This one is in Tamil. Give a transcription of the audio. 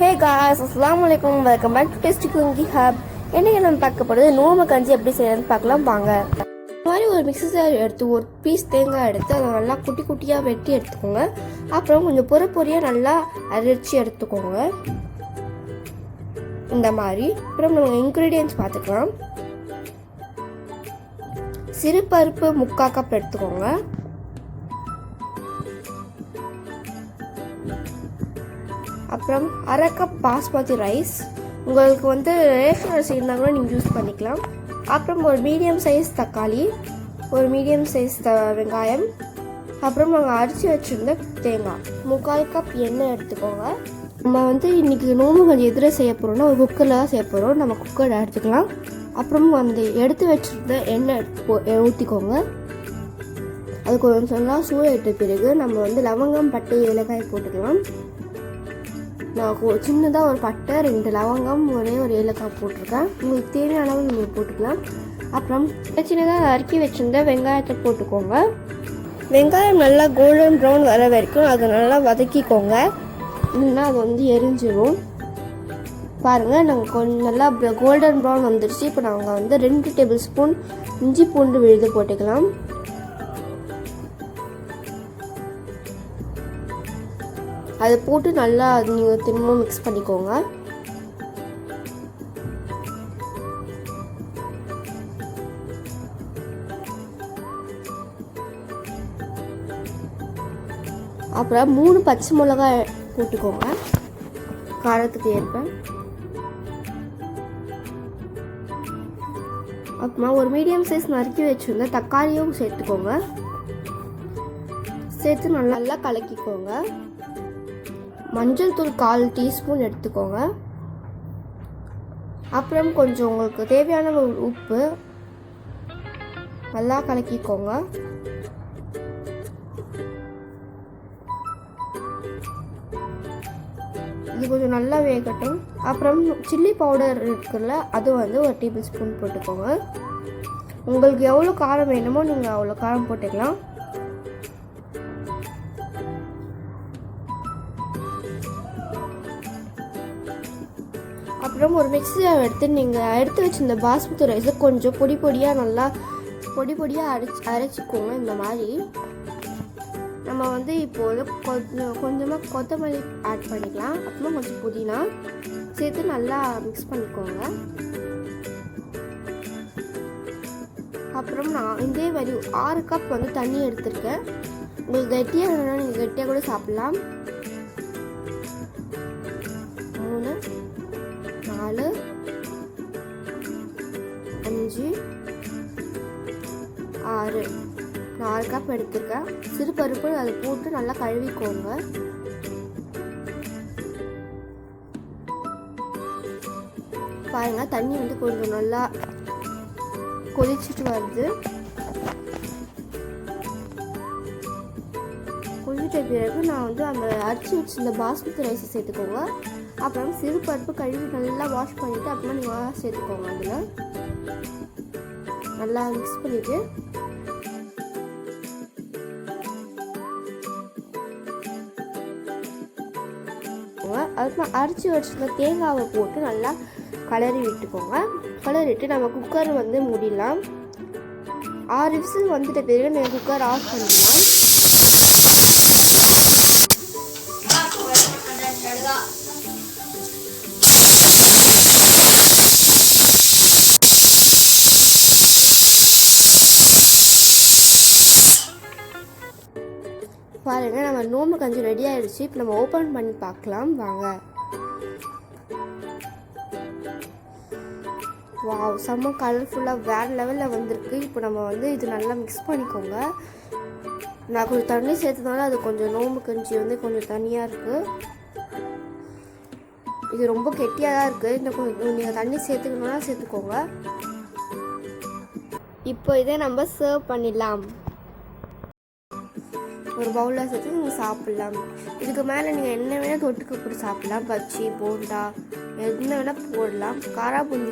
Hey guys, Assalamualaikum. Welcome back to Tasty Cooking Hub. இன்னைக்கு நம்ம பார்க்க போகிறது நோம்பு கஞ்சி எப்படி செய்யறதுன்னு பார்க்கலாம் வாங்க. இந்த மாதிரி ஒரு மிக்ஸி ஜார் எடுத்து ஒரு பீஸ் தேங்காய் எடுத்து அதை நல்லா குட்டி குட்டியாக வெட்டி எடுத்துக்கோங்க. அப்புறம் கொஞ்சம் பொறியாக நல்லா அரைச்சி எடுத்துக்கோங்க இந்த மாதிரி. அப்புறம் நம்ம இன்க்ரீடியன்ட்ஸ் பார்த்துக்கலாம். சிறுபருப்பு 3/4 கப் எடுத்துக்கோங்க. அப்புறம் 1/2 கப் பாஸ்மதி ரைஸ், உங்களுக்கு வந்து ரேஷன் அரிசி இருந்தால் கூட நீங்கள் யூஸ் பண்ணிக்கலாம். அப்புறம் ஒரு மீடியம் சைஸ் தக்காளி, ஒரு மீடியம் சைஸ் வெங்காயம், அப்புறம் நாங்கள் அரிசி வச்சுருந்த தேங்காய், 3/4 கப் எண்ணெய் எடுத்துக்கோங்க. நம்ம வந்து இன்றைக்கி நோம்பு கொஞ்சம் எதில் செய்ய போகிறோம்னா ஒரு குக்கரில் தான் செய்ய போகிறோம். நம்ம குக்கரை எடுத்துக்கலாம். அப்புறம் அந்த எடுத்து வச்சுருந்த எண்ணெய் ஊற்றிக்கோங்க. அது கொஞ்சம் நல்லா சூடாயிட்ட பிறகு நம்ம வந்து லவங்கம், பட்டை, ஏலக்காய் போட்டுக்கலாம். நான் சின்னதாக ஒரு பட்டை, 2 லவங்கம், ஒரே ஒரு ஏலக்காய் போட்டிருக்கேன். உங்களுக்கு தேவையான அளவு நீங்கள் போட்டுக்கலாம். அப்புறம் சின்னதாக அறுக்கி வச்சுருந்த வெங்காயத்தை போட்டுக்கோங்க. வெங்காயம் நல்லா கோல்டன் ப்ரௌன் வர வரைக்கும் அதை நல்லா வதக்கிக்கோங்க. இல்லைன்னா அது வந்து எரிஞ்சிடும். பாருங்கள், நாங்கள் கொஞ்சம் நல்லா கோல்டன் ப்ரௌன் வந்துடுச்சு. இப்போ நாங்கள் வந்து 2 டேபிள் ஸ்பூன் இஞ்சி பூண்டு விழுது போட்டுக்கலாம். அதை போட்டு நல்லா நீங்கள் திரும்பவும் மிக்ஸ் பண்ணிக்கோங்க. அப்புறம் 3 பச்சை மிளகாய் போட்டுக்கோங்க காரத்துக்கு ஏற்ப. அப்புறமா ஒரு மீடியம் சைஸ் நறுக்கி வச்சுருந்த தக்காளியும் சேர்த்துக்கோங்க. சேர்த்து நல்லா கலக்கிக்கோங்க. மஞ்சள் தூள் 1/4 டீஸ்பூன் எடுத்துக்கோங்க. அப்புறம் கொஞ்சம் உங்களுக்கு தேவையான உப்பு நல்லா கலக்கிக்கோங்க. இது கொஞ்சம் நல்லா வேகட்டும். அப்புறம் சில்லி பவுடர் இருக்குல்ல, அது வந்து ஒரு டேபிள் ஸ்பூன் போட்டுக்கோங்க. உங்களுக்கு எவ்வளோ காரம் வேணுமோ நீங்கள் அவ்வளோ காரம் போட்டுக்கலாம். அப்புறம் ஒரு மிக்ஸி ஜார் எடுத்து நீங்கள் எடுத்து வச்சுருந்த பாஸ்மதி ரைஸை கொஞ்சம் பொடியாக நல்லா அரைச்சிக்கோங்க. இந்த மாதிரி நம்ம வந்து இப்போது கொஞ்சமாக கொத்தமல்லி ஆட் பண்ணிக்கலாம். அப்புறமா கொஞ்சம் புதினா சேர்த்து நல்லா மிக்ஸ் பண்ணிக்கோங்க. அப்புறம் நான் இதே மாதிரி 6 கப் வந்து தண்ணி எடுத்திருக்கேன். உங்களுக்கு கெட்டியாக வேணும்னா நீங்கள் கெட்டியாக கூட சாப்பிட்லாம். 3 4 5 6 நான் 6 கப் எடுத்துருக்கேன். சிறுபருப்பு அதை போட்டு நல்லா கழுவிக்கோங்க. பாருங்கள், தண்ணி வந்து கொஞ்சம் நல்லா கொதிச்சுட்டு வருது. கொதிச்ச பிறகு நான் வந்து அந்த அரிசி வச்சுருந்த பாஸ்மதி ரைஸை சேர்த்துக்கோங்க. அப்புறம் சிறுபருப்பு கழுவி நல்லா வாஷ் பண்ணிவிட்டு அப்புறமா நீங்கள் சேர்த்துக்கோங்க. அதில் நல்லா மிக்ஸ் பண்ணிவிட்டு அதுக்கப்புறம் அரைச்சி வச்சுருந்த தேங்காவை போட்டு நல்லா கலரி விட்டுக்கோங்க. கலரிட்டு நம்ம குக்கர் வந்து மூடிடலாம். 6 விசில் வந்துட்ட பிறகு நீங்கள் குக்கர் ஆஃப் பண்ணிடலாம். பாருங்கள், நம்ம நோம்பு கஞ்சி ரெடி ஆகிடுச்சு. இப்போ நம்ம ஓப்பன் பண்ணி பார்க்கலாம் வாங்க. வாவ், செம்ம கலர்ஃபுல்லாக வேறு லெவலில் வந்திருக்கு. இப்போ நம்ம வந்து இது நல்லா மிக்ஸ் பண்ணிக்கோங்க. நான் கொஞ்சம் தண்ணி சேர்த்ததுனால அது கொஞ்சம் நோம்பு கஞ்சி வந்து கொஞ்சம் தனியாக இருக்குது. இது ரொம்ப கெட்டியாக தான் இருக்குது. இந்த கொஞ்சம் நீங்கள் தண்ணி சேர்த்துக்கணுன்னா சேர்த்துக்கோங்க. இப்போ இதை நம்ம சர்வ் பண்ணிடலாம். ஒரு பவுலில் சேர்த்து நீங்கள் சாப்பிட்லாம். இதுக்கு மேலே நீங்கள் என்ன வேணால் தொட்டுக்க போட்டு சாப்பிட்லாம். பச்சி, போண்டா, என்ன வேணால் போடலாம். காரா பூந்தி